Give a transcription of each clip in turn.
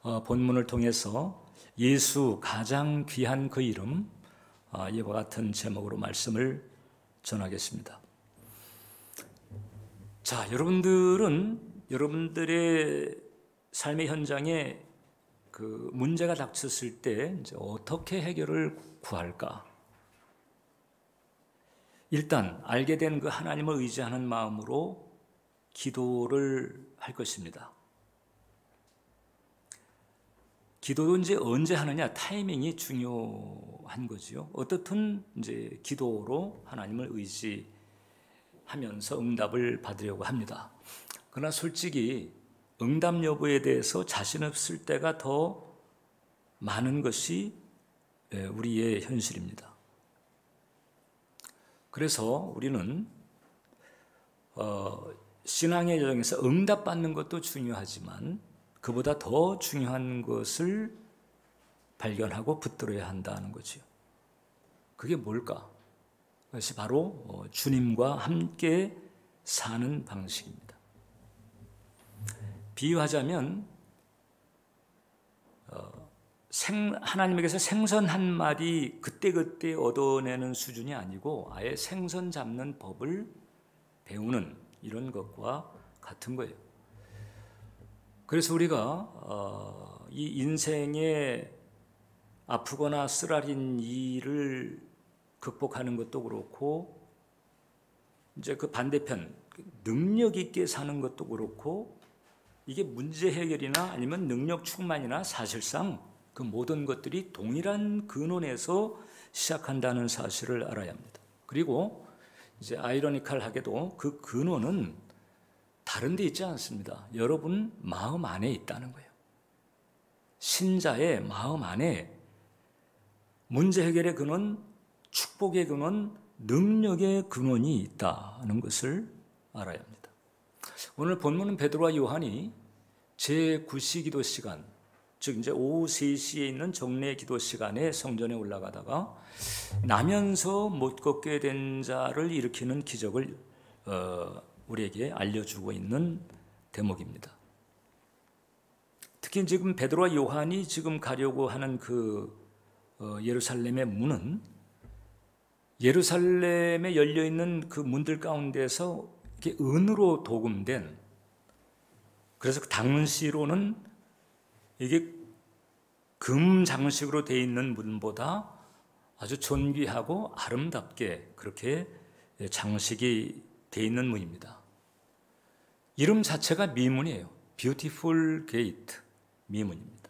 본문을 통해서 예수 가장 귀한 그 이름, 이와 같은 제목으로 말씀을 전하겠습니다. 자, 여러분들은 여러분들의 삶의 현장에 그 문제가 닥쳤을 때 이제 어떻게 해결을 구할까? 일단 알게 된 그 하나님을 의지하는 마음으로 기도를 할 것입니다. 기도도 이제 언제 하느냐, 타이밍이 중요한 거지요. 어떻든 이제 기도로 하나님을 의지하면서 응답을 받으려고 합니다. 그러나 솔직히 응답 여부에 대해서 자신 없을 때가 더 많은 것이 우리의 현실입니다. 그래서 우리는 신앙의 여정에서 응답받는 것도 중요하지만 그보다 더 중요한 것을 발견하고 붙들어야 한다는 거지요. 그게 뭘까? 그것이 바로 주님과 함께 사는 방식입니다. 비유하자면 하나님에게서 생선 한 마리 그때그때 얻어내는 수준이 아니고 아예 생선 잡는 법을 배우는 이런 것과 같은 거예요. 그래서 우리가 이 인생에 아프거나 쓰라린 일을 극복하는 것도 그렇고, 이제 그 반대편 능력 있게 사는 것도 그렇고, 이게 문제 해결이나 아니면 능력 충만이나 사실상 그 모든 것들이 동일한 근원에서 시작한다는 사실을 알아야 합니다. 그리고 이제 아이러니컬하게도 그 근원은 다른 데 있지 않습니다. 여러분 마음 안에 있다는 거예요. 신자의 마음 안에 문제 해결의 근원, 축복의 근원, 능력의 근원이 있다는 것을 알아야 합니다. 오늘 본문은 베드로와 요한이 제9시 기도 시간, 즉 이제 오후 3시에 있는 정례 기도 시간에 성전에 올라가다가 나면서 못 걷게 된 자를 일으키는 기적을 우리에게 알려주고 있는 대목입니다. 특히 지금 베드로와 요한이 지금 가려고 하는 그 예루살렘의 문은 예루살렘에 열려있는 그 문들 가운데서 이렇게 은으로 도금된, 그래서 당시로는 이게 금 장식으로 되어 있는 문보다 아주 존귀하고 아름답게 그렇게 장식이 되어 있는 문입니다. 이름 자체가 미문이에요. Beautiful Gate, 미문입니다.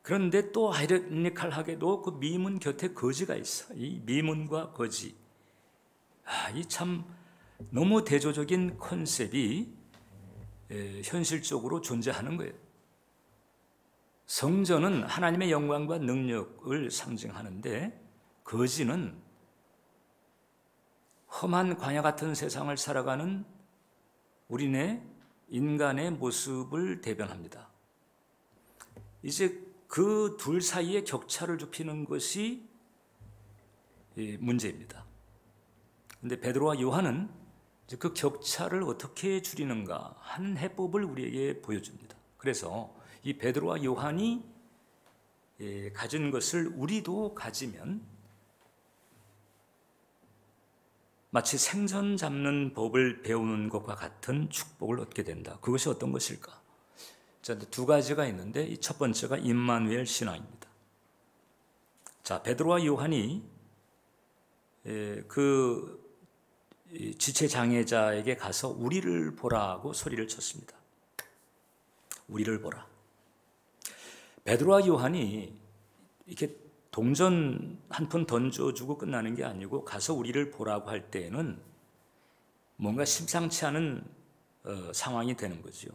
그런데 또 아이러니컬하게도 그 미문 곁에 거지가 있어. 이 미문과 거지, 이 참 너무 대조적인 컨셉이 현실적으로 존재하는 거예요. 성전은 하나님의 영광과 능력을 상징하는데 거지는 험한 광야 같은 세상을 살아가는 우리네 인간의 모습을 대변합니다. 이제 그 둘 사이에 격차를 좁히는 것이 문제입니다. 그런데 베드로와 요한은 그 격차를 어떻게 줄이는가 하는 해법을 우리에게 보여줍니다. 그래서 이 베드로와 요한이 가진 것을 우리도 가지면 마치 생선 잡는 법을 배우는 것과 같은 축복을 얻게 된다. 그것이 어떤 것일까? 자, 두 가지가 있는데 이 첫 번째가 임마누엘 신앙입니다. 자, 베드로와 요한이 그 지체 장애자에게 가서 우리를 보라고 소리를 쳤습니다. 우리를 보라. 베드로와 요한이 이렇게 동전 한 푼 던져주고 끝나는 게 아니고 가서 우리를 보라고 할 때에는 뭔가 심상치 않은 상황이 되는 거죠.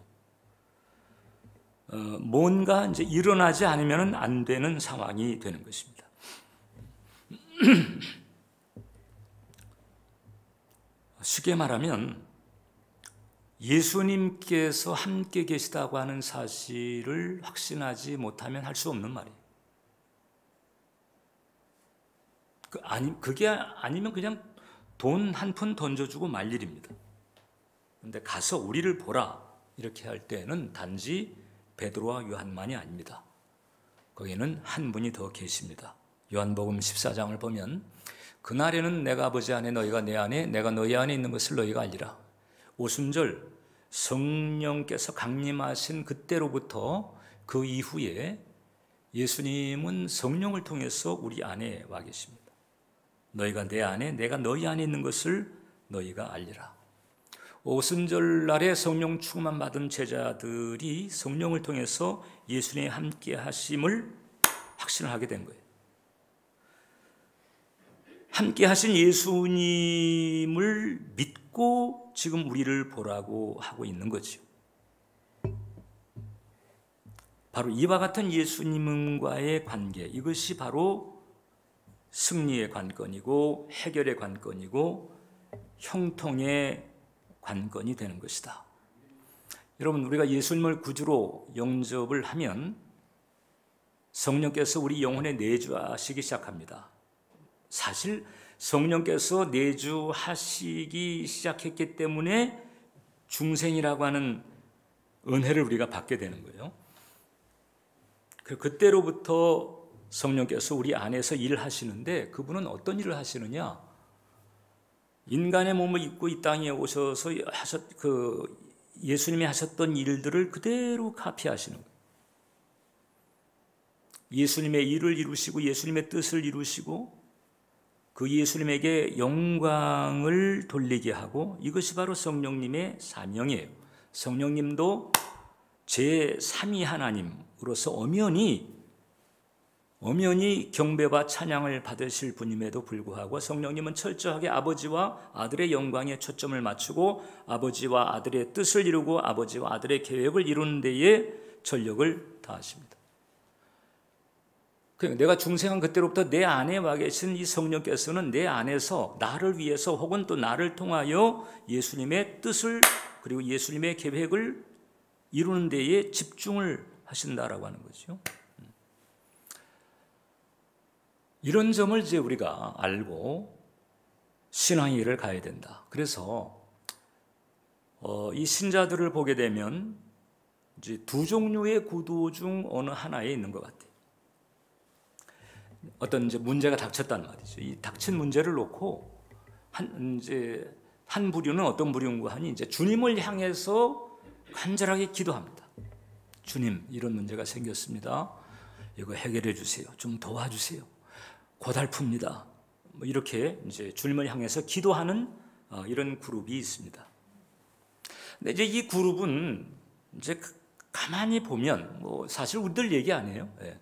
뭔가 이제 일어나지 않으면 안 되는 상황이 되는 것입니다. 쉽게 말하면 예수님께서 함께 계시다고 하는 사실을 확신하지 못하면 할 수 없는 말이에요. 그게 아니면 그냥 돈 한 푼 던져주고 말 일입니다. 그런데 가서 우리를 보라 이렇게 할 때는 단지 베드로와 요한만이 아닙니다. 거기에는 한 분이 더 계십니다. 요한복음 14장을 보면 그날에는 내가 아버지 안에 너희가 내 안에 내가 너희 안에 있는 것을 너희가 알리라. 오순절 성령께서 강림하신 그때로부터 그 이후에 예수님은 성령을 통해서 우리 안에 와 계십니다. 너희가 내 안에 내가 너희 안에 있는 것을 너희가 알리라. 오순절 날에 성령 충만 받은 제자들이 성령을 통해서 예수님의 함께 하심을 확신을 하게 된 거예요. 함께 하신 예수님을 믿고 지금 우리를 보라고 하고 있는 거죠. 바로 이와 같은 예수님과의 관계, 이것이 바로 승리의 관건이고 해결의 관건이고 형통의 관건이 되는 것이다. 여러분, 우리가 예수님을 구주로 영접을 하면 성령께서 우리 영혼에 내주하시기 시작합니다. 사실 성령께서 내주하시기 시작했기 때문에 중생이라고 하는 은혜를 우리가 받게 되는 거예요. 그때로부터 성령께서 우리 안에서 일을 하시는데 그분은 어떤 일을 하시느냐? 인간의 몸을 입고 이 땅에 오셔서 예수님이 하셨던 일들을 그대로 카피하시는 거예요. 예수님의 일을 이루시고 예수님의 뜻을 이루시고 그 예수님에게 영광을 돌리게 하고, 이것이 바로 성령님의 사명이에요. 성령님도 제3위 하나님으로서 엄연히 경배와 찬양을 받으실 분임에도 불구하고 성령님은 철저하게 아버지와 아들의 영광에 초점을 맞추고 아버지와 아들의 뜻을 이루고 아버지와 아들의 계획을 이루는 데에 전력을 다하십니다. 그러니까 내가 중생한 그때로부터 내 안에 와 계신 이 성령께서는 내 안에서 나를 위해서 혹은 또 나를 통하여 예수님의 뜻을 그리고 예수님의 계획을 이루는 데에 집중을 하신다라고 하는 거죠. 이런 점을 이제 우리가 알고 신앙의 길을 가야 된다. 그래서 이 신자들을 보게 되면 이제 두 종류의 구도 중 어느 하나에 있는 것 같아요. 어떤 이제 문제가 닥쳤단 말이죠. 이 닥친 문제를 놓고 한 부류는 어떤 부류인가 하니 이제 주님을 향해서 간절하게 기도합니다. 주님, 이런 문제가 생겼습니다. 이거 해결해 주세요. 좀 도와주세요. 고달픕니다. 뭐 이렇게 이제 주님을 향해서 기도하는 이런 그룹이 있습니다. 근데 이제 이 그룹은 이제 가만히 보면 뭐 사실 우리들 얘기 아니에요. 네.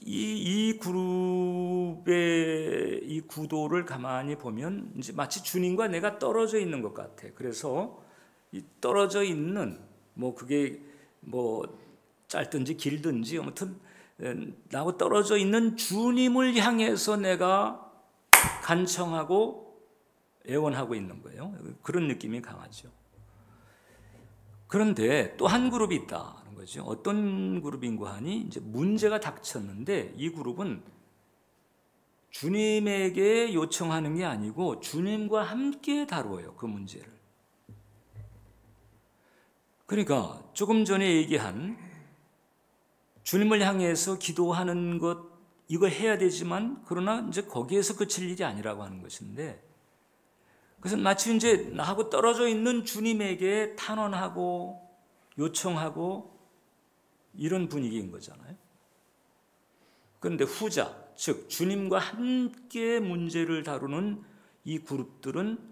이 그룹의 이 구도를 가만히 보면 이제 마치 주님과 내가 떨어져 있는 것 같아. 그래서 이 떨어져 있는 뭐 그게 뭐 짧든지 길든지 아무튼 나하고 떨어져 있는 주님을 향해서 내가 간청하고 애원하고 있는 거예요. 그런 느낌이 강하죠. 그런데 또 한 그룹이 있다는 거죠. 어떤 그룹인가 하니 이제 문제가 닥쳤는데 이 그룹은 주님에게 요청하는 게 아니고 주님과 함께 다루어요. 그 문제를. 그러니까 조금 전에 얘기한 주님을 향해서 기도하는 것, 이걸 해야 되지만 그러나 이제 거기에서 그칠 일이 아니라고 하는 것인데, 그래서 마치 이제 나하고 떨어져 있는 주님에게 탄원하고 요청하고 이런 분위기인 거잖아요. 그런데 후자, 즉 주님과 함께 문제를 다루는 이 그룹들은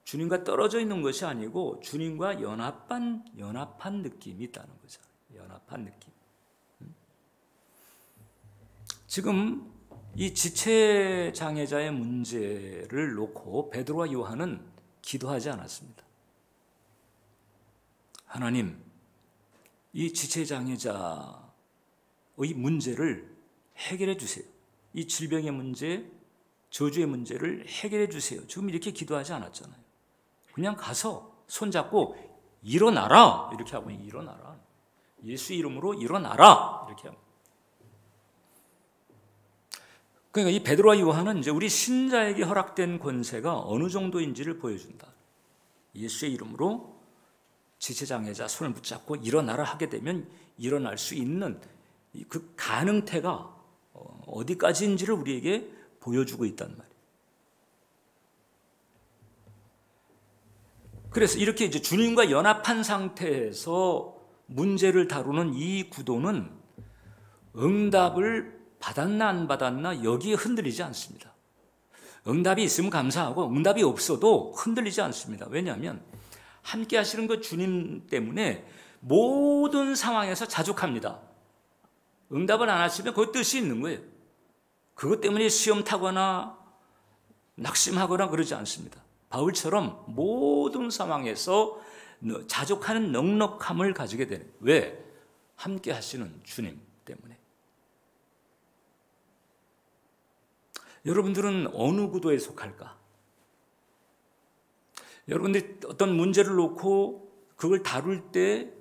주님과 떨어져 있는 것이 아니고 주님과 연합한 느낌이 있다는 거잖아요. 연합한 느낌. 지금 이 지체 장애자의 문제를 놓고 베드로와 요한은 기도하지 않았습니다. 하나님, 이 지체 장애자의 문제를 해결해 주세요. 이 질병의 문제, 저주의 문제를 해결해 주세요. 지금 이렇게 기도하지 않았잖아요. 그냥 가서 손잡고 일어나라 이렇게 하고, 일어나라. 예수 이름으로 일어나라 이렇게 하고. 그러니까 이 베드로와 요한은 이제 우리 신자에게 허락된 권세가 어느 정도인지를 보여준다. 예수의 이름으로 지체장애자 손을 붙잡고 일어나라 하게 되면 일어날 수 있는 그 가능태가 어디까지인지를 우리에게 보여주고 있단 말이에요. 그래서 이렇게 이제 주님과 연합한 상태에서 문제를 다루는 이 구도는 응답을 받았나 안 받았나 여기에 흔들리지 않습니다. 응답이 있으면 감사하고 응답이 없어도 흔들리지 않습니다. 왜냐하면 함께 하시는 그 주님 때문에 모든 상황에서 자족합니다. 응답을 안 하시면 그 뜻이 있는 거예요. 그것 때문에 시험 타거나 낙심하거나 그러지 않습니다. 바울처럼 모든 상황에서 자족하는 넉넉함을 가지게 되는. 왜? 함께 하시는 주님 때문에. 여러분들은 어느 구도에 속할까? 여러분들이 어떤 문제를 놓고 그걸 다룰 때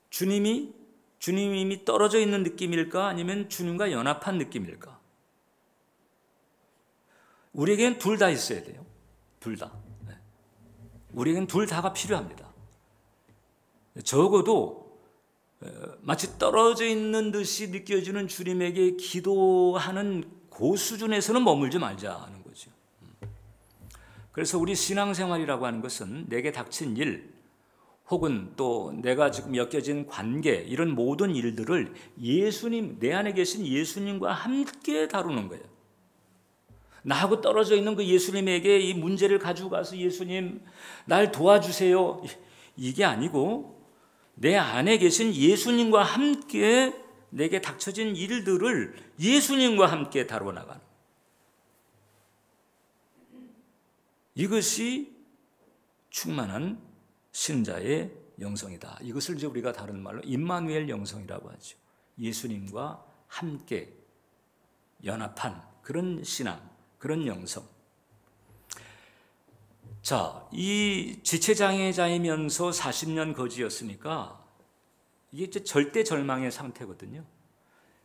주님이 이미 떨어져 있는 느낌일까? 아니면 주님과 연합한 느낌일까? 우리에겐 둘 다 있어야 돼요. 둘 다. 우리에겐 둘 다가 필요합니다. 적어도 마치 떨어져 있는 듯이 느껴지는 주님에게 기도하는 그 수준에서는 머물지 말자는 거죠. 그래서 우리 신앙생활이라고 하는 것은 내게 닥친 일 혹은 또 내가 지금 엮여진 관계 이런 모든 일들을 예수님, 내 안에 계신 예수님과 함께 다루는 거예요. 나하고 떨어져 있는 그 예수님에게 이 문제를 가지고 가서 예수님 날 도와주세요 이게 아니고 내 안에 계신 예수님과 함께 내게 닥쳐진 일들을 예수님과 함께 다루어 나가는 이것이 충만한 신자의 영성이다. 이것을 이제 우리가 다른 말로 임마누엘 영성이라고 하죠. 예수님과 함께 연합한 그런 신앙, 그런 영성. 자, 이 지체장애자이면서 40년 거지였으니까 이게 이제 절대 절망의 상태거든요.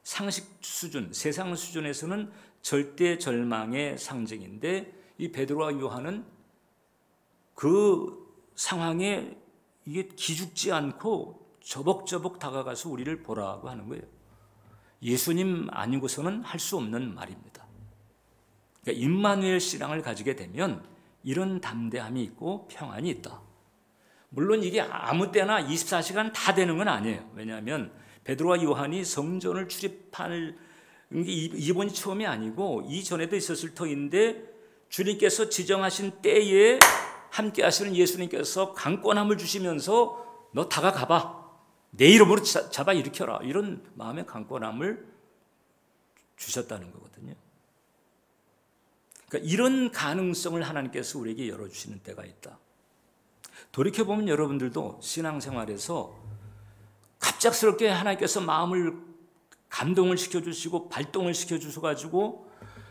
상식 수준, 세상 수준에서는 절대 절망의 상징인데 이 베드로와 요한은 그 상황에 이게 기죽지 않고 저벅저벅 다가가서 우리를 보라고 하는 거예요. 예수님 아니고서는 할 수 없는 말입니다. 그러니까 임마누엘 신앙을 가지게 되면 이런 담대함이 있고 평안이 있다. 물론 이게 아무 때나 24시간 다 되는 건 아니에요. 왜냐하면 베드로와 요한이 성전을 출입할 이번이 처음이 아니고 이전에도 있었을 터인데 주님께서 지정하신 때에 함께 하시는 예수님께서 강권함을 주시면서 너 다가가봐. 내 이름으로 잡아 일으켜라. 이런 마음의 강권함을 주셨다는 거거든요. 그러니까 이런 가능성을 하나님께서 우리에게 열어주시는 때가 있다. 돌이켜보면 여러분들도 신앙생활에서 갑작스럽게 하나님께서 마음을 감동을 시켜주시고 발동을 시켜주셔가지고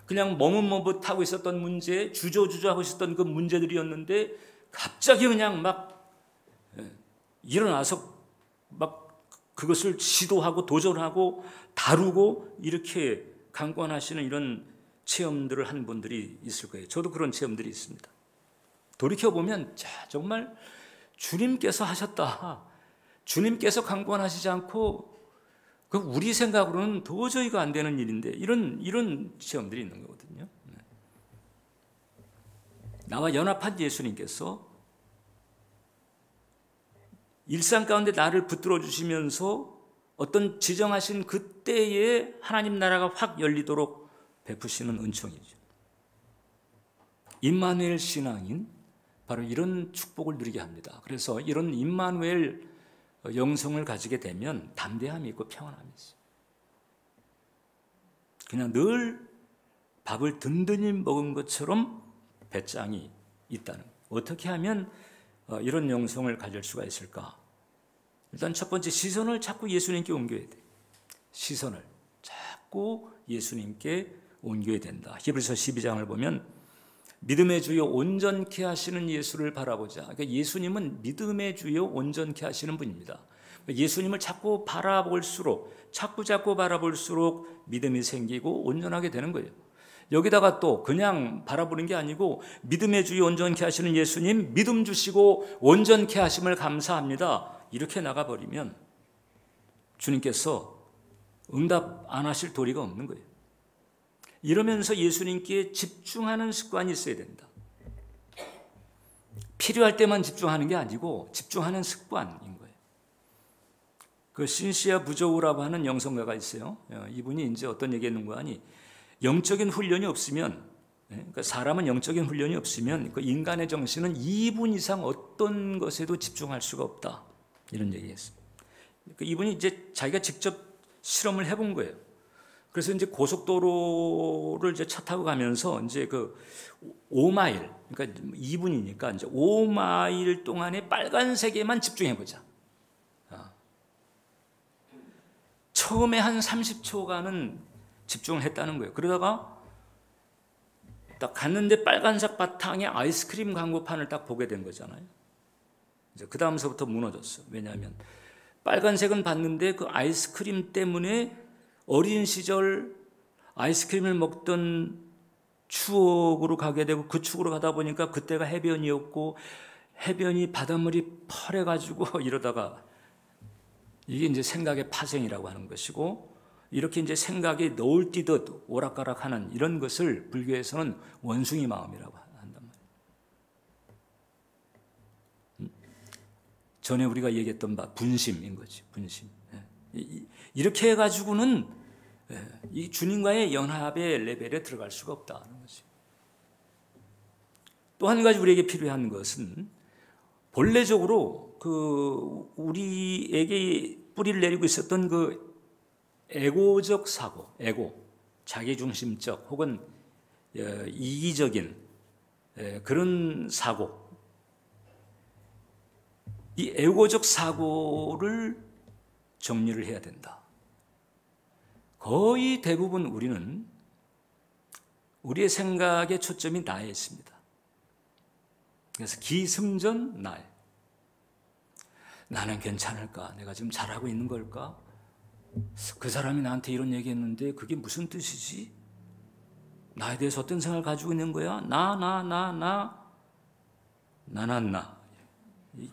그냥 머뭇머뭇하고 있었던 문제, 주저주저하고 있었던 그 문제들이었는데 갑자기 그냥 막 일어나서 막 그것을 시도하고 도전하고 다루고 이렇게 강권하시는 이런 체험들을 한 분들이 있을 거예요. 저도 그런 체험들이 있습니다. 돌이켜보면 정말 주님께서 하셨다. 주님께서 강권하시지 않고 그 우리 생각으로는 도저히가 안 되는 일인데 이런 체험들이 있는 거거든요. 나와 연합한 예수님께서 일상 가운데 나를 붙들어 주시면서 어떤 지정하신 그때에 하나님 나라가 확 열리도록 베푸시는 은총이죠. 임마누엘 신앙인 바로 이런 축복을 누리게 합니다. 그래서 이런 임마누엘 영성을 가지게 되면 담대함이 있고 평안함이 있어요. 그냥 늘 밥을 든든히 먹은 것처럼 배짱이 있다는 거예요. 어떻게 하면 이런 영성을 가질 수가 있을까? 일단 첫 번째 시선을 자꾸 예수님께 옮겨야 돼요. 시선을 자꾸 예수님께 옮겨야 된다. 히브리서 12장을 보면 믿음의 주요 온전케 하시는 예수를 바라보자. 그러니까 예수님은 믿음의 주요 온전케 하시는 분입니다. 예수님을 자꾸 바라볼수록 자꾸 바라볼수록 믿음이 생기고 온전하게 되는 거예요. 여기다가 또 그냥 바라보는 게 아니고 믿음의 주여 온전케 하시는 예수님 믿음 주시고 온전케 하심을 감사합니다. 이렇게 나가버리면 주님께서 응답 안 하실 도리가 없는 거예요. 이러면서 예수님께 집중하는 습관이 있어야 된다. 필요할 때만 집중하는 게 아니고 집중하는 습관인 거예요. 그 신시아 부조우라고 하는 영성가가 있어요. 이분이 이제 어떤 얘기했는가 하니 영적인 훈련이 없으면, 그러니까 사람은 영적인 훈련이 없으면 그 인간의 정신은 2분 이상 어떤 것에도 집중할 수가 없다. 이런 얘기했어요. 그러니까 이분이 이제 자기가 직접 실험을 해본 거예요. 그래서 이제 고속도로를 이제 차 타고 가면서 이제 그 5마일, 그러니까 2분이니까 이제 5마일 동안에 빨간색에만 집중해 보자. 처음에 한 30초간은 집중을 했다는 거예요. 그러다가 딱 갔는데 빨간색 바탕에 아이스크림 광고판을 딱 보게 된 거잖아요. 이제 그 다음서부터 무너졌어. 왜냐하면 빨간색은 봤는데 그 아이스크림 때문에 어린 시절 아이스크림을 먹던 추억으로 가게 되고 그 추억으로 가다 보니까 그때가 해변이었고 해변이 바닷물이 펄해가지고 이러다가 이게 이제 생각의 파생이라고 하는 것이고 이렇게 이제 생각이 너울 뛰듯 오락가락하는 이런 것을 불교에서는 원숭이 마음이라고 한단 말이에요. 전에 우리가 얘기했던 바 분심인 거지, 분심. 이렇게 해가지고는 이 주님과의 연합의 레벨에 들어갈 수가 없다는 거지. 또 한 가지 우리에게 필요한 것은 본래적으로 그 우리에게 뿌리를 내리고 있었던 그 에고적 사고, 에고, 자기중심적 혹은 이기적인 그런 사고, 이 에고적 사고를 정리를 해야 된다. 거의 대부분 우리는 우리의 생각의 초점이 나에 있습니다. 그래서 기승전 나에. 나는 괜찮을까? 내가 지금 잘하고 있는 걸까? 그 사람이 나한테 이런 얘기했는데 그게 무슨 뜻이지? 나에 대해서 어떤 생각을 가지고 있는 거야? 나.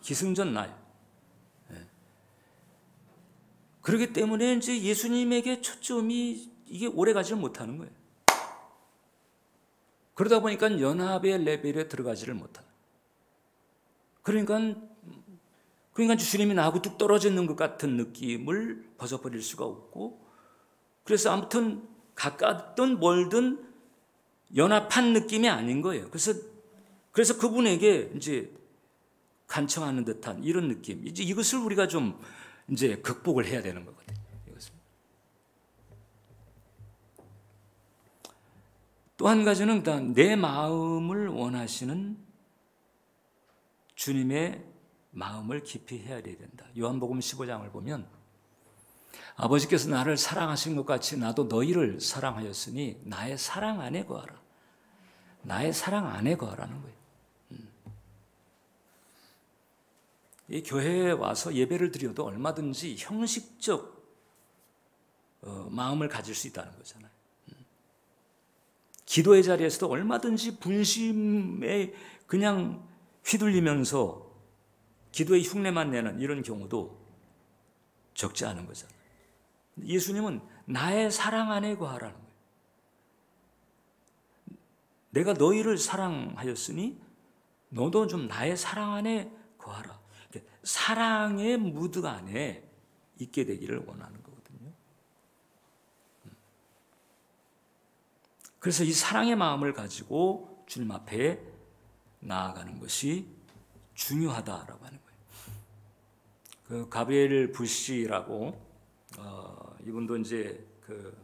기승전 나예요. 그렇기 때문에 이제 예수님에게 초점이 이게 오래 가지를 못하는 거예요. 그러다 보니까 연합의 레벨에 들어가지를 못하는. 그러니까 주님이 나하고 뚝 떨어져 있는 것 같은 느낌을 벗어버릴 수가 없고, 그래서 아무튼 가깝든 멀든 연합한 느낌이 아닌 거예요. 그래서 그분에게 이제 간청하는 듯한 이런 느낌. 이제 이것을 우리가 좀 이제 극복을 해야 되는 거거든요. 이것은. 또 한 가지는 내 마음을 원하시는 주님의 마음을 깊이 헤아려야 된다. 요한복음 15장을 보면 아버지께서 나를 사랑하신 것 같이 나도 너희를 사랑하였으니 나의 사랑 안에 거하라. 나의 사랑 안에 거하라는 거예요. 이 교회에 와서 예배를 드려도 얼마든지 형식적 마음을 가질 수 있다는 거잖아요. 기도의 자리에서도 얼마든지 분심에 그냥 휘둘리면서 기도의 흉내만 내는 이런 경우도 적지 않은 거잖아요. 예수님은 나의 사랑 안에 거하라는 거예요. 내가 너희를 사랑하였으니 너도 좀 나의 사랑 안에 거하라. 사랑의 무드 안에 있게 되기를 원하는 거거든요. 그래서 이 사랑의 마음을 가지고 주님 앞에 나아가는 것이 중요하다라고 하는 거예요. 그 가브리엘 부시라고 이분도 이제 그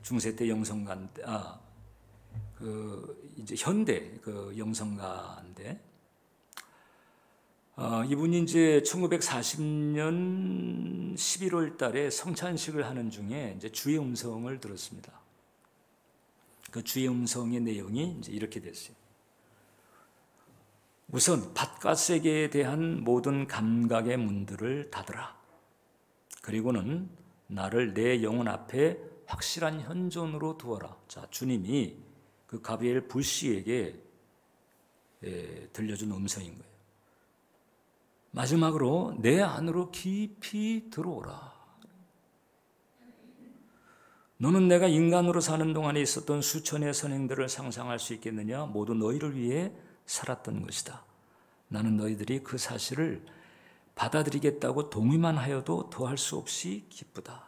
중세 때 영성가인데 그 이제 현대 그 영성가인데 이분이 이제 1940년 11월 달에 성찬식을 하는 중에 이제 주의 음성을 들었습니다. 그 주의 음성의 내용이 이제 이렇게 됐어요. 우선 바깥 세계에 대한 모든 감각의 문들을 닫으라. 그리고는 나를 내 영혼 앞에 확실한 현존으로 두어라. 자, 주님이 그 가브리엘 부시에게 들려준 음성인 거예요. 마지막으로 내 안으로 깊이 들어오라. 너는 내가 인간으로 사는 동안에 있었던 수천의 선행들을 상상할 수 있겠느냐? 모두 너희를 위해 살았던 것이다. 나는 너희들이 그 사실을 받아들이겠다고 동의만 하여도 더할 수 없이 기쁘다.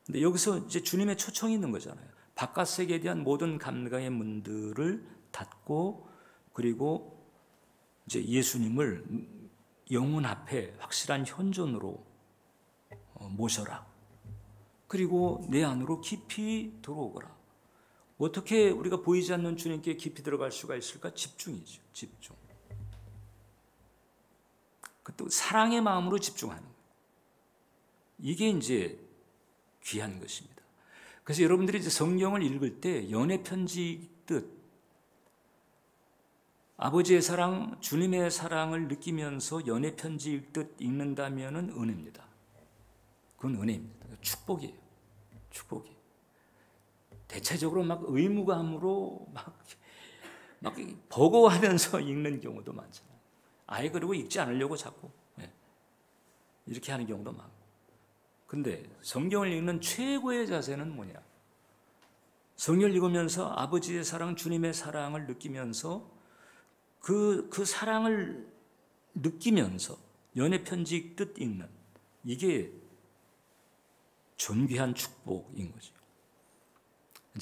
근데 여기서 이제 주님의 초청이 있는 거잖아요. 바깥 세계에 대한 모든 감각의 문들을 닫고, 그리고 이제 예수님을 영혼 앞에 확실한 현존으로 모셔라. 그리고 내 안으로 깊이 들어오거라. 어떻게 우리가 보이지 않는 주님께 깊이 들어갈 수가 있을까? 집중이죠. 집중. 또 사랑의 마음으로 집중하는 거예요. 이게 이제 귀한 것입니다. 그래서 여러분들이 이제 성경을 읽을 때 연애 편지 뜻, 아버지의 사랑, 주님의 사랑을 느끼면서 연애 편지 읽듯 읽는다면은 은혜입니다. 그건 은혜입니다. 축복이에요. 축복이에요. 대체적으로 막 의무감으로 막 버거워하면서 읽는 경우도 많잖아요. 아예 그리고 읽지 않으려고 자꾸 이렇게 하는 경우도 많고. 근데 성경을 읽는 최고의 자세는 뭐냐? 성경을 읽으면서 아버지의 사랑, 주님의 사랑을 느끼면서 그 사랑을 느끼면서 연애 편지 뜻 읽는, 이게 존귀한 축복인 거죠.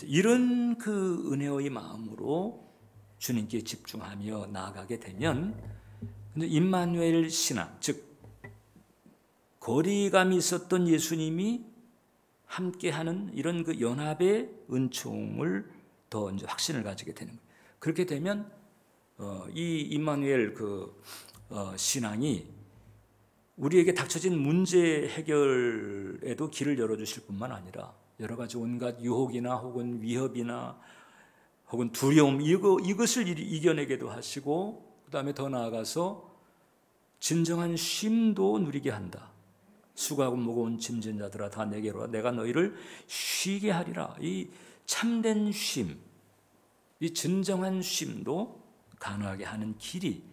이런 그 은혜의 마음으로 주님께 집중하며 나아가게 되면 임마누엘 신앙, 즉 거리감이 있었던 예수님이 함께하는 이런 그 연합의 은총을 더 이제 확신을 가지게 되는 거예요. 그렇게 되면 이 임마누엘 신앙이 우리에게 닥쳐진 문제 해결에도 길을 열어주실 뿐만 아니라 여러 가지 온갖 유혹이나 혹은 위협이나 혹은 두려움, 이것을 이겨내게도 하시고, 그 다음에 더 나아가서 진정한 쉼도 누리게 한다. 수고하고 무거운 짐진 자들아 다 내게로 와, 내가 너희를 쉬게 하리라. 이 참된 쉼, 이 진정한 쉼도 가능하게 하는 길이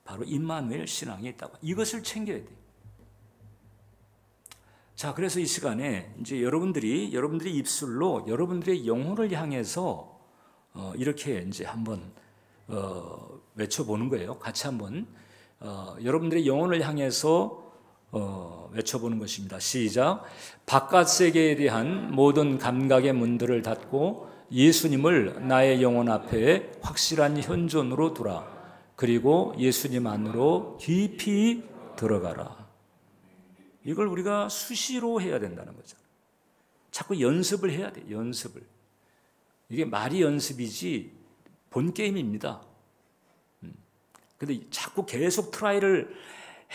바로 임마누엘 신앙에 있다고. 이것을 챙겨야 돼요. 자, 그래서 이 시간에 이제 여러분들이 입술로 여러분들의 영혼을 향해서 이렇게 이제 한번 외쳐보는 거예요. 같이 한번 여러분들의 영혼을 향해서 외쳐보는 것입니다. 시작. 바깥 세계에 대한 모든 감각의 문들을 닫고 예수님을 나의 영혼 앞에 확실한 현존으로 두라. 그리고 예수님 안으로 깊이 들어가라. 이걸 우리가 수시로 해야 된다는 거죠. 자꾸 연습을 해야 돼. 연습을. 이게 말이 연습이지 본 게임입니다. 근데 자꾸 계속 트라이를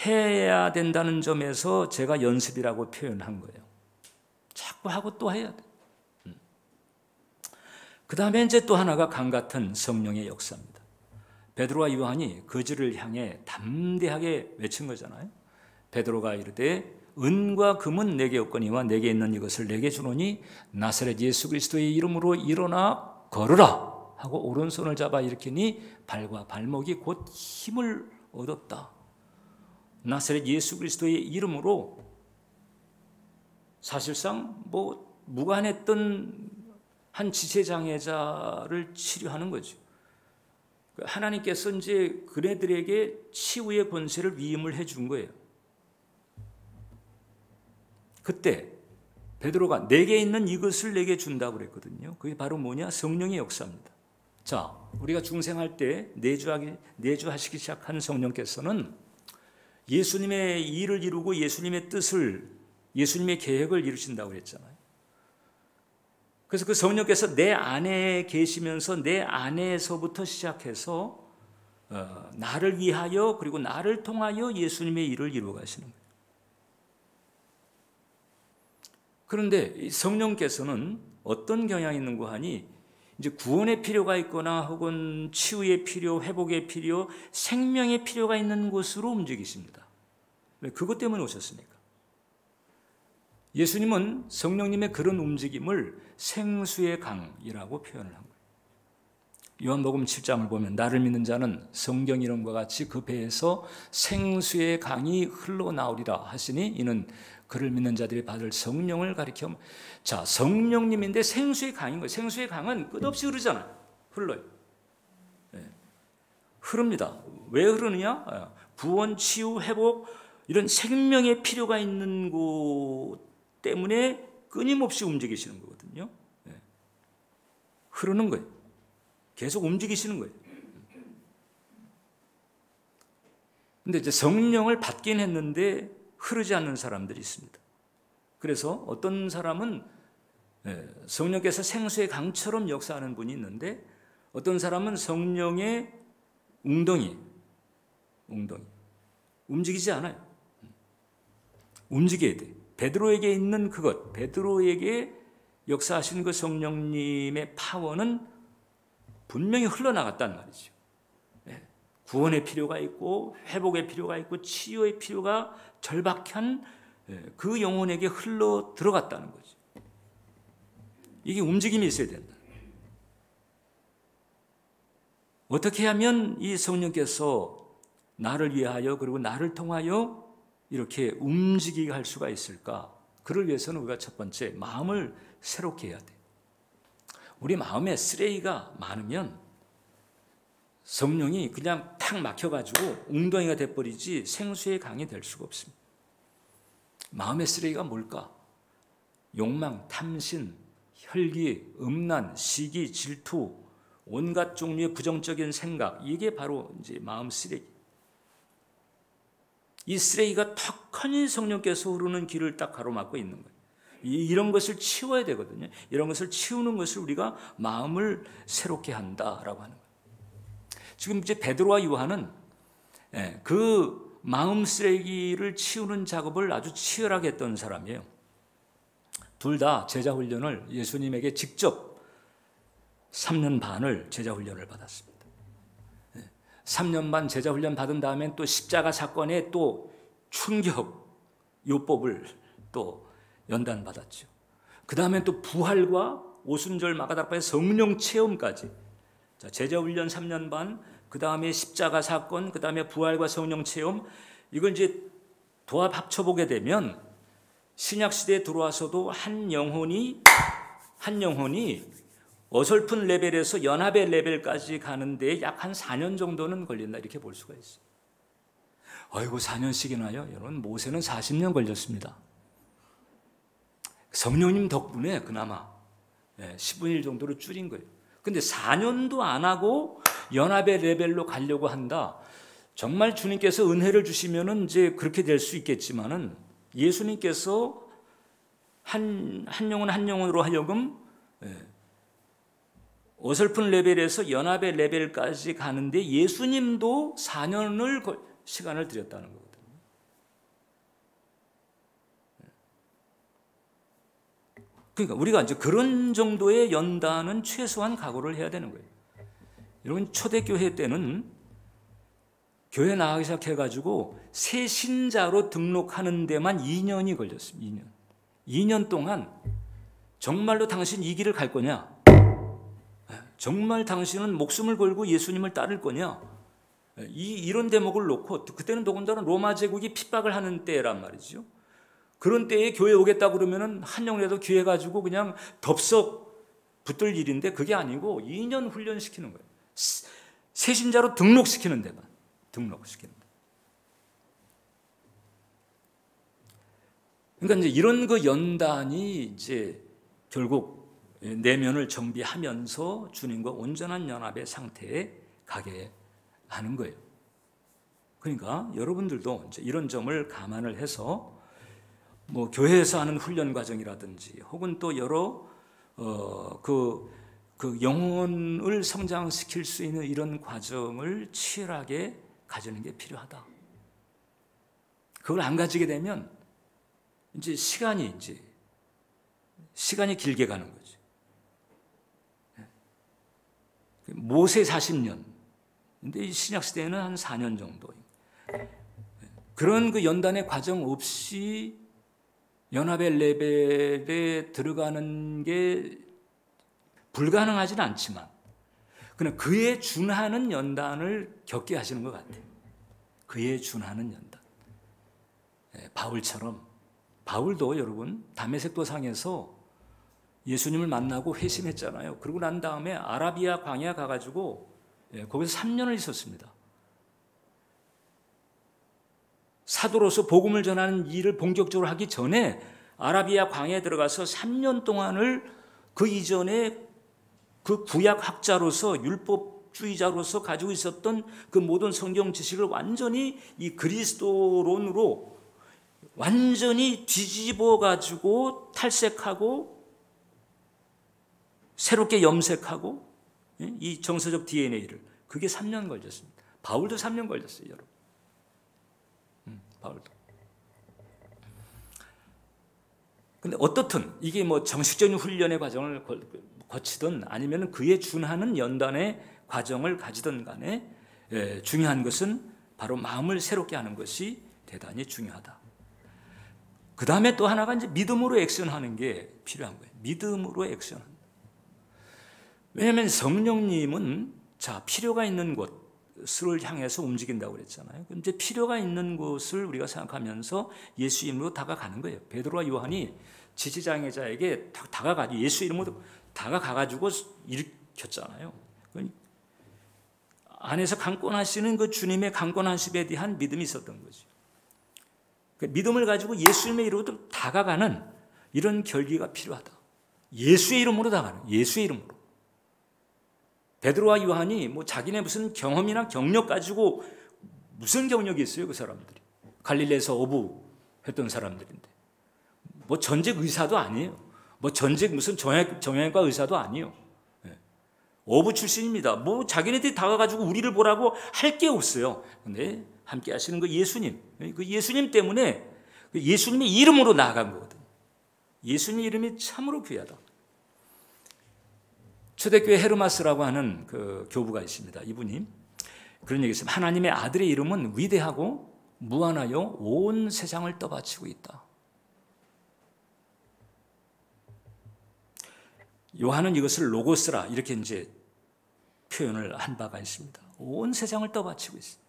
해야 된다는 점에서 제가 연습이라고 표현한 거예요. 자꾸 하고 또 해야 돼. 그 다음에 이제 또 하나가 강같은 성령의 역사입니다. 베드로와 요한이 거지를 향해 담대하게 외친 거잖아요. 베드로가 이르되 은과 금은 내게 없거니와 내게 있는 이것을 내게 주노니 나사렛 예수 그리스도의 이름으로 일어나 걸으라 하고 오른손을 잡아 일으키니 발과 발목이 곧 힘을 얻었다. 나사렛 예수 그리스도의 이름으로 사실상 무관했던 한 지체장애자를 치료하는 거죠. 하나님께서 이제 그네들에게 치유의 권세를 위임을 해준 거예요. 그때 베드로가 내게 있는 이것을 내게 준다고 그랬거든요. 그게 바로 뭐냐? 성령의 역사입니다. 자, 우리가 중생할 때 내주하시기 시작한 성령께서는 예수님의 일을 이루고 예수님의 뜻을, 예수님의 계획을 이루신다고 그랬잖아요. 그래서 그 성령께서 내 안에 계시면서 내 안에서부터 시작해서 나를 위하여 그리고 나를 통하여 예수님의 일을 이루어 가시는 거예요. 그런데 성령께서는 어떤 경향이 있는가 하니 이제 구원의 필요가 있거나 혹은 치유의 필요, 회복의 필요, 생명의 필요가 있는 곳으로 움직이십니다. 왜? 그것 때문에 오셨으니까. 예수님은 성령님의 그런 움직임을 생수의 강이라고 표현을 한 거예요. 요한복음 7장을 보면 나를 믿는 자는 성경 이름과 같이 그 배에서 생수의 강이 흘러나오리라 하시니 이는 그를 믿는 자들이 받을 성령을 가리켜. 자, 성령님인데 생수의 강인 거예요. 생수의 강은 끝없이 흐르잖아요. 흘러요. 네. 흐릅니다. 왜 흐르느냐? 구원, 치유, 회복 이런 생명의 필요가 있는 곳 때문에 끊임없이 움직이시는 거거든요. 네. 흐르는 거예요. 계속 움직이시는 거예요. 근데 이제 성령을 받긴 했는데 흐르지 않는 사람들이 있습니다. 그래서 어떤 사람은 성령께서 생수의 강처럼 역사하는 분이 있는데 어떤 사람은 성령의 웅덩이 움직이지 않아요. 움직여야 돼. 베드로에게 있는 그것, 베드로에게 역사하신 그 성령님의 파워는 분명히 흘러나갔단 말이죠. 구원의 필요가 있고 회복의 필요가 있고 치유의 필요가 절박한 그 영혼에게 흘러 들어갔다는 거죠. 이게 움직임이 있어야 된다. 어떻게 하면 이 성령께서 나를 위하여 그리고 나를 통하여 이렇게 움직이게 할 수가 있을까? 그를 위해서는 우리가 첫 번째 마음을 새롭게 해야 돼. 우리 마음에 쓰레기가 많으면 성령이 그냥 탁 막혀가지고 웅덩이가 돼버리지 생수의 강이 될 수가 없습니다. 마음의 쓰레기가 뭘까? 욕망, 탐심, 혈기, 음란, 시기, 질투, 온갖 종류의 부정적인 생각, 이게 바로 이제 마음 쓰레기. 이 쓰레기가 턱하니 성령께서 흐르는 길을 딱 가로막고 있는 거예요. 이런 것을 치워야 되거든요. 이런 것을 치우는 것을 우리가 마음을 새롭게 한다라고 하는 거예요. 지금 이제 베드로와 요한은 그 마음 쓰레기를 치우는 작업을 아주 치열하게 했던 사람이에요. 둘 다 제자 훈련을 예수님에게 직접 3년 반을 제자 훈련을 받았습니다. 3년 반 제자 훈련 받은 다음엔 또 십자가 사건에 또 충격 요법을 또 연단받았죠. 그 다음에 또 부활과 오순절 마가다락방의 성령 체험까지. 자, 제자 훈련 3년 반, 그 다음에 십자가 사건, 그 다음에 부활과 성령 체험. 이걸 이제 도합 합쳐보게 되면 신약 시대에 들어와서도 한 영혼이 어설픈 레벨에서 연합의 레벨까지 가는데 약 한 4년 정도는 걸린다 이렇게 볼 수가 있어요. 아이고 4년씩이나요? 여러분 모세는 40년 걸렸습니다. 성령님 덕분에 그나마 10분의 1 정도로 줄인 거예요. 근데 4년도 안 하고 연합의 레벨로 가려고 한다. 정말 주님께서 은혜를 주시면은 이제 그렇게 될 수 있겠지만은 예수님께서 한 영혼 한 영혼으로 하여금 어설픈 레벨에서 연합의 레벨까지 가는데 예수님도 4년을 시간을 들였다는 거거든요. 그러니까 우리가 이제 그런 정도의 연단은 최소한 각오를 해야 되는 거예요. 여러분 초대교회 때는 교회 나가기 시작해가지고 새 신자로 등록하는 데만 2년이 걸렸습니다. 2년 동안 정말로 당신 이 길을 갈 거냐? 정말 당신은 목숨을 걸고 예수님을 따를 거냐? 이런 대목을 놓고 그때는 더군다나 로마 제국이 핍박을 하는 때란 말이죠. 그런 때에 교회 오겠다고 그러면은 한 영이라도 기회 가지고 그냥 덥석 붙들 일인데 그게 아니고 2년 훈련시키는 거예요. 새신자로 등록시키는 데만 등록시키는 데. 그러니까 이제 이런 그 연단이 이제 결국 내면을 정비하면서 주님과 온전한 연합의 상태에 가게 하는 거예요. 그러니까 여러분들도 이제 이런 점을 감안을 해서 뭐 교회에서 하는 훈련 과정이라든지 혹은 또 여러 그 영혼을 성장시킬 수 있는 이런 과정을 치열하게 가지는 게 필요하다. 그걸 안 가지게 되면 이제 시간이 길게 가는 거죠. 모세 40년. 근데 이 신약 시대에는 한 4년 정도. 그런 그 연단의 과정 없이 연합의 레벨에 들어가는 게 불가능하지는 않지만 그냥 그에 준하는 연단을 겪게 하시는 것 같아요. 그에 준하는 연단. 바울처럼, 바울도 여러분 다메섹 도상에서 예수님을 만나고 회심했잖아요. 그러고 난 다음에 아라비아 광야 가가지고 거기서 3년을 있었습니다. 사도로서 복음을 전하는 일을 본격적으로 하기 전에 아라비아 광야에 들어가서 3년 동안을 그 이전에 그 구약학자로서 율법주의자로서 가지고 있었던 그 모든 성경 지식을 완전히 이 그리스도론으로 완전히 뒤집어 가지고 탈색하고 새롭게 염색하고 이 정서적 DNA를 그게 3년 걸렸습니다. 바울도 3년 걸렸어요, 여러분. 바울도. 근데 어떻든 이게 뭐 정식적인 훈련의 과정을 거치든 아니면 그에 준하는 연단의 과정을 가지든 간에 중요한 것은 바로 마음을 새롭게 하는 것이 대단히 중요하다. 그 다음에 또 하나가 이제 믿음으로 액션하는 게 필요한 거예요. 믿음으로 액션한다. 왜냐하면 성령님은 자 필요가 있는 곳을 향해서 움직인다고 그랬잖아요. 그럼 이제 필요가 있는 곳을 우리가 생각하면서 예수 이름으로 다가가는 거예요. 베드로와 요한이 지지장애자에게 다가가지고 예수 이름으로 다가가가지고 일으켰잖아요. 안에서 강권하시는 그 주님의 강권하심에 대한 믿음이 있었던 거죠. 믿음을 가지고 예수님의 이름으로 다가가는 이런 결기가 필요하다. 예수의 이름으로 다가가는, 예수의 이름으로. 베드로와 요한이 뭐 자기네 무슨 경험이나 경력 가지고 무슨 경력이 있어요, 그 사람들이. 갈릴리에서 어부했던 사람들인데. 뭐 전직 의사도 아니에요. 뭐 전직 무슨 정형외과 의사도 아니에요. 어부 출신입니다. 뭐 자기네들이 다가가지고 우리를 보라고 할 게 없어요. 근데 함께 하시는 그 예수님, 그 예수님 때문에 그 예수님의 이름으로 나아간 거거든요. 예수님 이름이 참으로 귀하다. 초대교회 헤르마스라고 하는 그 교부가 있습니다. 이분이 그런 얘기 했습니다. 하나님의 아들의 이름은 위대하고 무한하여 온 세상을 떠받치고 있다. 요한은 이것을 로고스라 이렇게 이제 표현을 한 바가 있습니다. 온 세상을 떠받치고 있습니다.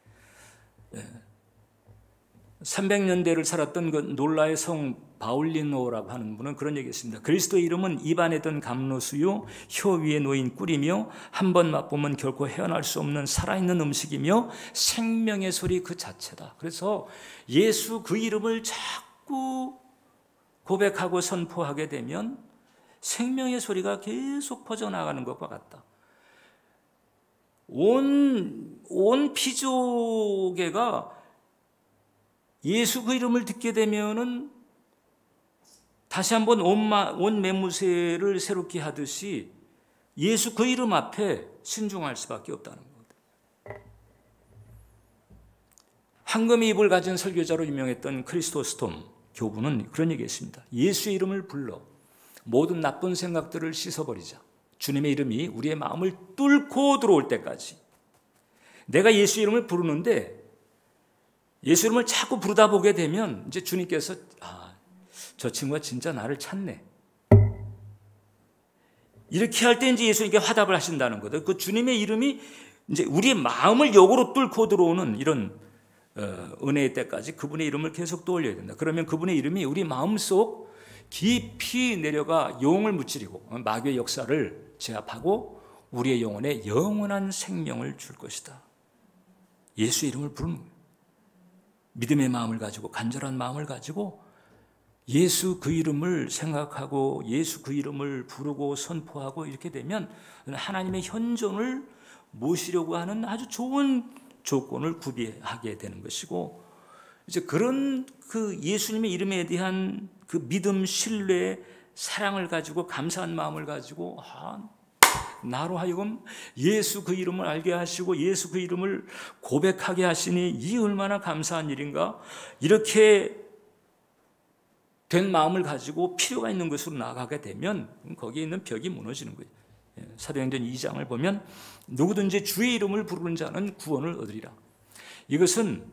300년대를 살았던 그 놀라의 성 바울리노라고 하는 분은 그런 얘기했습니다. 그리스도의 이름은 입안에 든 감로수요 혀 위에 놓인 꿀이며 한 번 맛보면 결코 헤어날 수 없는 살아있는 음식이며 생명의 소리 그 자체다. 그래서 예수 그 이름을 자꾸 고백하고 선포하게 되면 생명의 소리가 계속 퍼져나가는 것과 같다. 온 피조계가 예수 그 이름을 듣게 되면은 다시 한번 온 매무새를 새롭게 하듯이 예수 그 이름 앞에 순종할 수밖에 없다는 거거든요. 황금의 입을 가진 설교자로 유명했던 크리스토스톰 교부는 그런 얘기했습니다. 예수의 이름을 불러 모든 나쁜 생각들을 씻어버리자. 주님의 이름이 우리의 마음을 뚫고 들어올 때까지. 내가 예수 이름을 부르는데 예수 이름을 자꾸 부르다 보게 되면 이제 주님께서 저 친구가 진짜 나를 찾네. 이렇게 할 때 이제 예수님께 화답을 하신다는 거죠. 그 주님의 이름이 이제 우리의 마음을 역으로 뚫고 들어오는 이런 은혜의 때까지 그분의 이름을 계속 떠올려야 된다. 그러면 그분의 이름이 우리 마음속 깊이 내려가 영을 무찌르고 마귀의 역사를 제압하고 우리의 영혼에 영원한 생명을 줄 것이다. 예수 이름을 부르는 거예요. 믿음의 마음을 가지고 간절한 마음을 가지고 예수 그 이름을 생각하고 예수 그 이름을 부르고 선포하고 이렇게 되면 하나님의 현존을 모시려고 하는 아주 좋은 조건을 구비하게 되는 것이고 이제 그런 그 예수님의 이름에 대한 그 믿음, 신뢰, 사랑을 가지고 감사한 마음을 가지고 나로 하여금 예수 그 이름을 알게 하시고 예수 그 이름을 고백하게 하시니 이 얼마나 감사한 일인가. 이렇게 된 마음을 가지고 필요가 있는 것으로 나아가게 되면 거기에 있는 벽이 무너지는 거예요. 사도행전 2장을 보면 누구든지 주의 이름을 부르는 자는 구원을 얻으리라. 이것은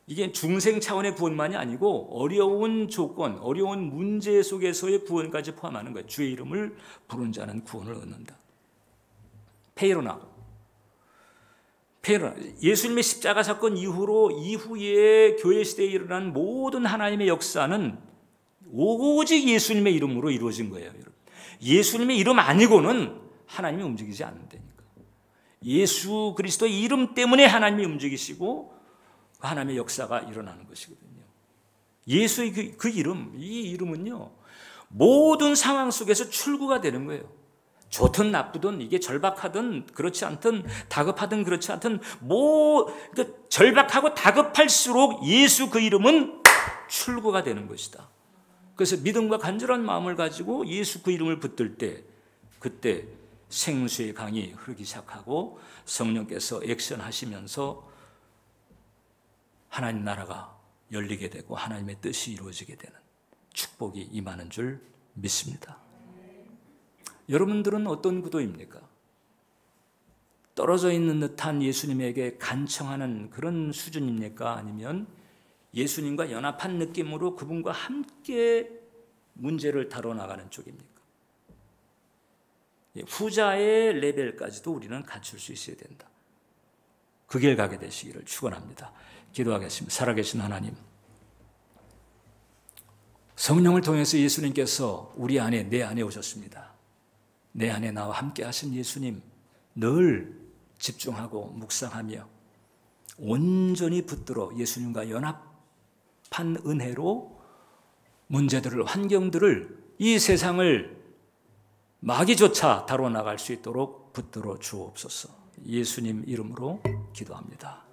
이게 중생 차원의 구원만이 아니고 어려운 조건, 어려운 문제 속에서의 구원까지 포함하는 거예요. 주의 이름을 부른 자는 구원을 얻는다. 페이로나, 예수님의 십자가 사건 이후에 교회 시대에 일어난 모든 하나님의 역사는 오직 예수님의 이름으로 이루어진 거예요. 예수님의 이름 아니고는 하나님이 움직이지 않는다니까. 예수 그리스도의 이름 때문에 하나님이 움직이시고 하나님의 역사가 일어나는 것이거든요. 예수의 그 이름, 이 이름은요, 모든 상황 속에서 출구가 되는 거예요. 좋든 나쁘든, 이게 절박하든 그렇지 않든, 다급하든 그렇지 않든, 절박하고 다급할수록 예수 그 이름은 출구가 되는 것이다. 그래서 믿음과 간절한 마음을 가지고 예수 그 이름을 붙들 때, 그때 생수의 강이 흐르기 시작하고 성령께서 액션하시면서 하나님 나라가 열리게 되고 하나님의 뜻이 이루어지게 되는 축복이 임하는 줄 믿습니다. 여러분들은 어떤 구도입니까? 떨어져 있는 듯한 예수님에게 간청하는 그런 수준입니까? 아니면 예수님과 연합한 느낌으로 그분과 함께 문제를 다뤄나가는 쪽입니까? 후자의 레벨까지도 우리는 갖출 수 있어야 된다. 그 길 가게 되시기를 축원합니다. 기도하겠습니다. 살아계신 하나님, 성령을 통해서 예수님께서 우리 안에, 내 안에 오셨습니다. 내 안에 나와 함께 하신 예수님, 늘 집중하고 묵상하며 온전히 붙들어 예수님과 연합한 은혜로 문제들을, 환경들을, 이 세상을 마귀조차 다뤄나갈 수 있도록 붙들어 주옵소서. 예수님 이름으로 기도합니다.